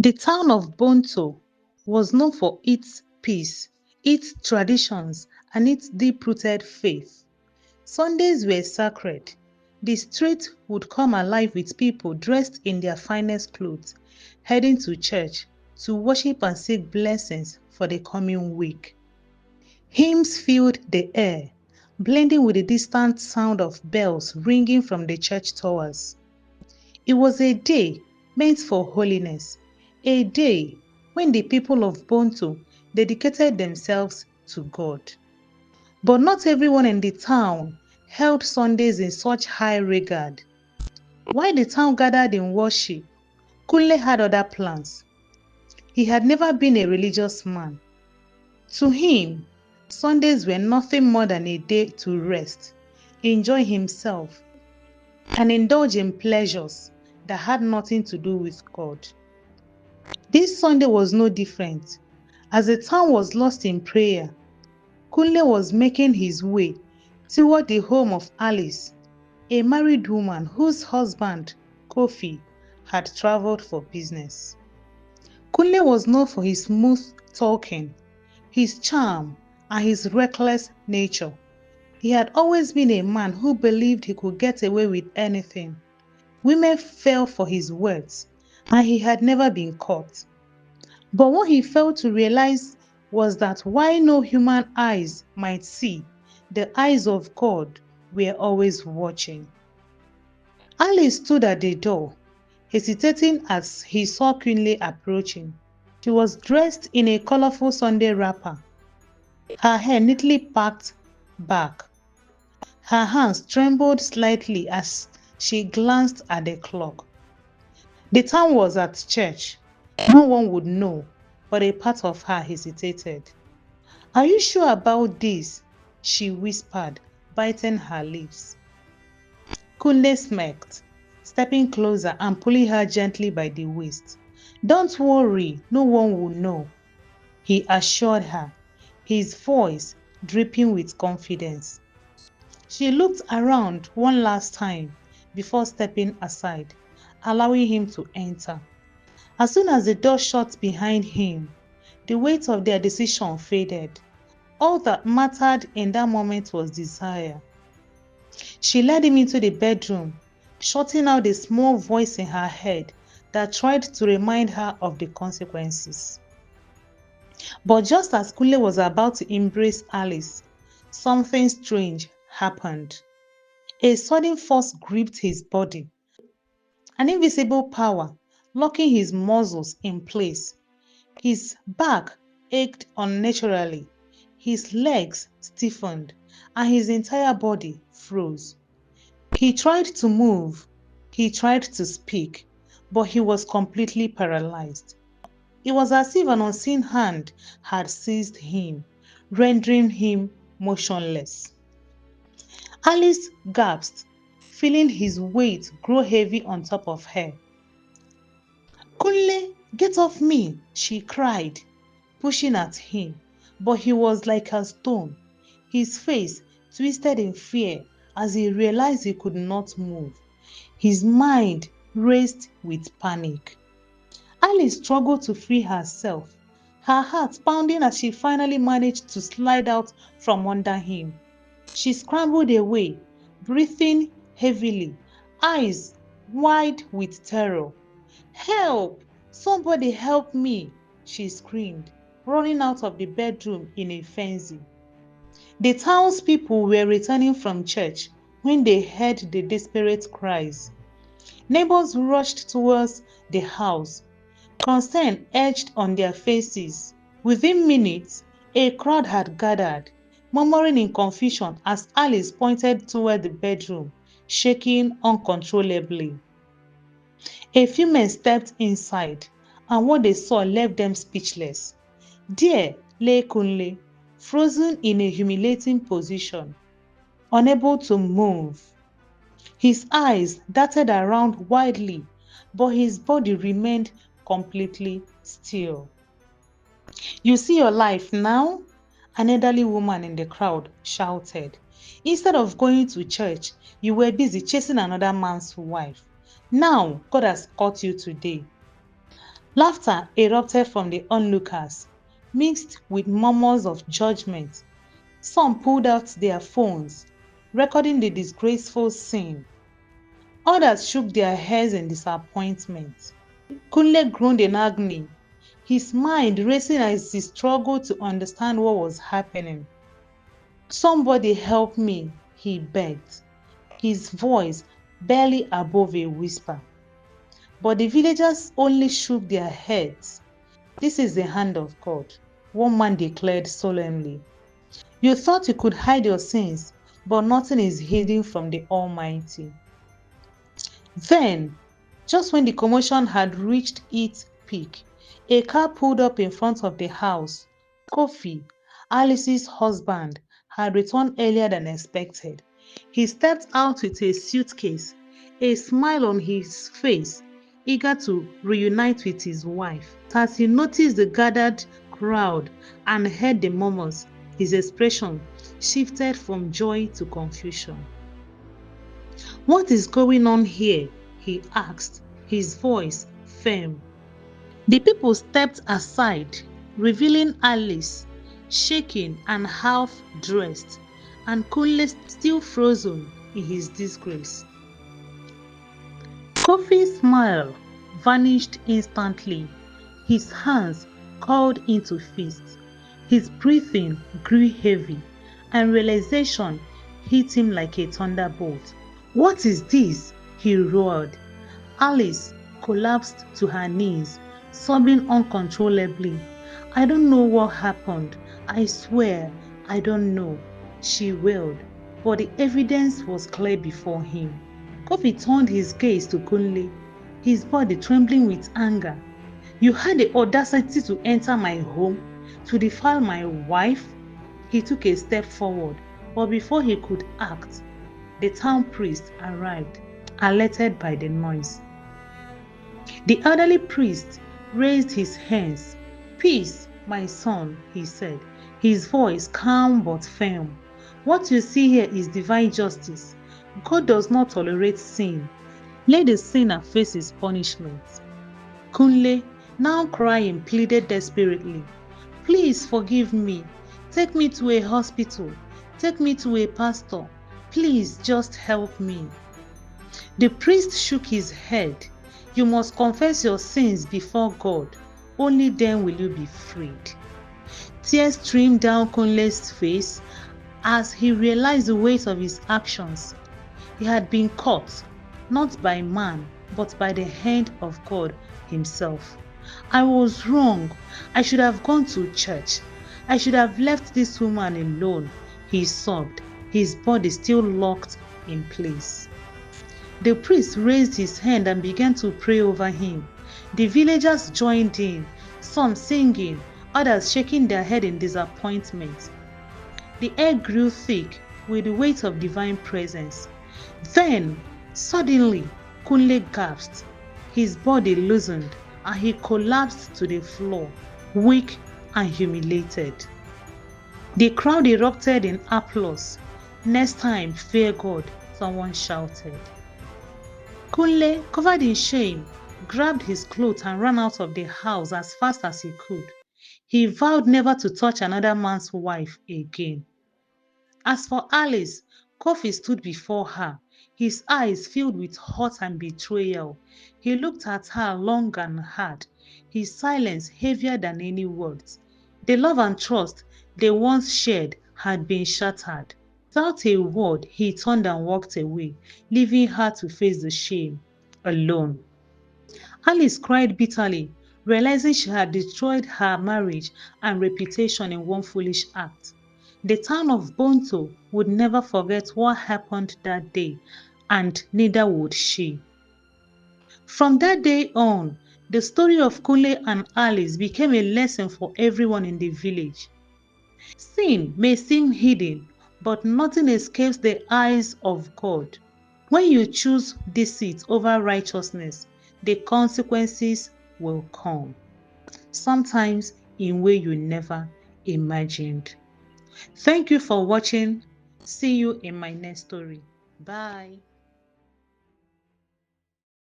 The town of Bonto was known for its peace, its traditions, and its deep-rooted faith. Sundays were sacred. The streets would come alive with people dressed in their finest clothes, heading to church to worship and seek blessings for the coming week. Hymns filled the air, blending with the distant sound of bells ringing from the church towers. It was a day meant for holiness, a day when the people of Bonto dedicated themselves to God. But not everyone in the town held Sundays in such high regard. While the town gathered in worship, Kunle had other plans. He had never been a religious man. To him, Sundays were nothing more than a day to rest, enjoy himself, and indulge in pleasures that had nothing to do with God. This Sunday was no different. As the town was lost in prayer, Kunle was making his way toward the home of Alice, a married woman whose husband, Kofi, had traveled for business. Kunle was known for his smooth talking, his charm, and his reckless nature. He had always been a man who believed he could get away with anything. Women fell for his words, and he had never been caught. But what he failed to realize was that while no human eyes might see, the eyes of God were always watching. Alice stood at the door, hesitating as he saw Kunle approaching. She was dressed in a colorful Sunday wrapper, her hair neatly packed back. Her hands trembled slightly as she glanced at the clock. The town was at church. No one would know, but a part of her hesitated. "Are you sure about this?" she whispered, biting her lips. Kunle smirked, stepping closer and pulling her gently by the waist. "Don't worry, no one will know," he assured her, his voice dripping with confidence. She looked around one last time before stepping aside, allowing him to enter. As soon as the door shut behind him, the weight of their decision faded. All that mattered in that moment was desire. She led him into the bedroom, shutting out the small voice in her head that tried to remind her of the consequences. But just as Kunle was about to embrace Alice, something strange happened. A sudden force gripped his body, an invisible power locking his muscles in place. His back ached unnaturally, his legs stiffened, and his entire body froze. He tried to move, he tried to speak, but he was completely paralyzed. It was as if an unseen hand had seized him, rendering him motionless. Alice gasped, feeling his weight grow heavy on top of her. "Kunle, get off me!" she cried, pushing at him, but he was like a stone, his face twisted in fear as he realized he could not move. His mind raced with panic. Alice struggled to free herself, her heart pounding as she finally managed to slide out from under him. She scrambled away, breathing heavily, eyes wide with terror. "Help! Somebody help me!" she screamed, running out of the bedroom in a frenzy. The townspeople were returning from church when they heard the desperate cries. Neighbors rushed towards the house, concern etched on their faces. Within minutes, a crowd had gathered, murmuring in confusion as Alice pointed toward the bedroom, shaking uncontrollably. A few men stepped inside, and what they saw left them speechless. There lay Kunle, frozen in a humiliating position, unable to move. His eyes darted around wildly, but his body remained completely still. "You see your life now?" an elderly woman in the crowd shouted. "Instead of going to church, you were busy chasing another man's wife. Now God has caught you today." Laughter erupted from the onlookers, mixed with murmurs of judgment. Some pulled out their phones, recording the disgraceful scene. Others shook their heads in disappointment. Kunle groaned in agony, his mind racing as he struggled to understand what was happening. "Somebody help me," he begged, his voice barely above a whisper. But the villagers only shook their heads. "This is the hand of God," one man declared solemnly. "You thought you could hide your sins, but nothing is hidden from the Almighty." Then, just when the commotion had reached its peak, a car pulled up in front of the house. Kofi, Alice's husband, had returned earlier than expected. He stepped out with a suitcase, a smile on his face, eager to reunite with his wife. As he noticed the gathered crowd and heard the murmurs, his expression shifted from joy to confusion. "What is going on here?" he asked, his voice firm. The people stepped aside, revealing Alice, shaking and half-dressed, and Kunle still frozen in his disgrace. Kofi's smile vanished instantly. His hands curled into fists. His breathing grew heavy, and realization hit him like a thunderbolt. "What is this?" he roared. Alice collapsed to her knees, sobbing uncontrollably. "I don't know what happened. I swear, I don't know," she wailed, but the evidence was clear before him. Kofi turned his gaze to Kunle, his body trembling with anger. "You had the audacity to enter my home, to defile my wife?" He took a step forward, but before he could act, the town priest arrived, alerted by the noise. The elderly priest raised his hands. "Peace, my son," he said, his voice calm but firm. "What you see here is divine justice. God does not tolerate sin. Let the sinner face his punishment." Kunle, now crying, pleaded desperately, "Please forgive me. Take me to a hospital. Take me to a pastor. Please just help me." The priest shook his head. "You must confess your sins before God. Only then will you be freed." Tears streamed down Kunle's face as he realized the weight of his actions. He had been caught, not by man, but by the hand of God himself. "I was wrong. I should have gone to church. I should have left this woman alone," he sobbed, his body still locked in place. The priest raised his hand and began to pray over him. The villagers joined in, some singing, others shaking their head in disappointment. The air grew thick with the weight of divine presence. Then, suddenly, Kunle gasped. His body loosened and he collapsed to the floor, weak and humiliated. The crowd erupted in applause. "Next time, fear God," someone shouted. Kunle, covered in shame, grabbed his clothes and ran out of the house as fast as he could. He vowed never to touch another man's wife again. As for Alice, Kofi stood before her, his eyes filled with hurt and betrayal. He looked at her long and hard, his silence heavier than any words. The love and trust they once shared had been shattered. Without a word, he turned and walked away, leaving her to face the shame alone. Alice cried bitterly, realizing she had destroyed her marriage and reputation in one foolish act. The town of Bonto would never forget what happened that day, and neither would she. From that day on, the story of Kunle and Alice became a lesson for everyone in the village. Sin may seem hidden, but nothing escapes the eyes of God. When you choose deceit over righteousness, the consequences will come, sometimes in way you never imagined. Thank you for watching. See you in my next story. Bye.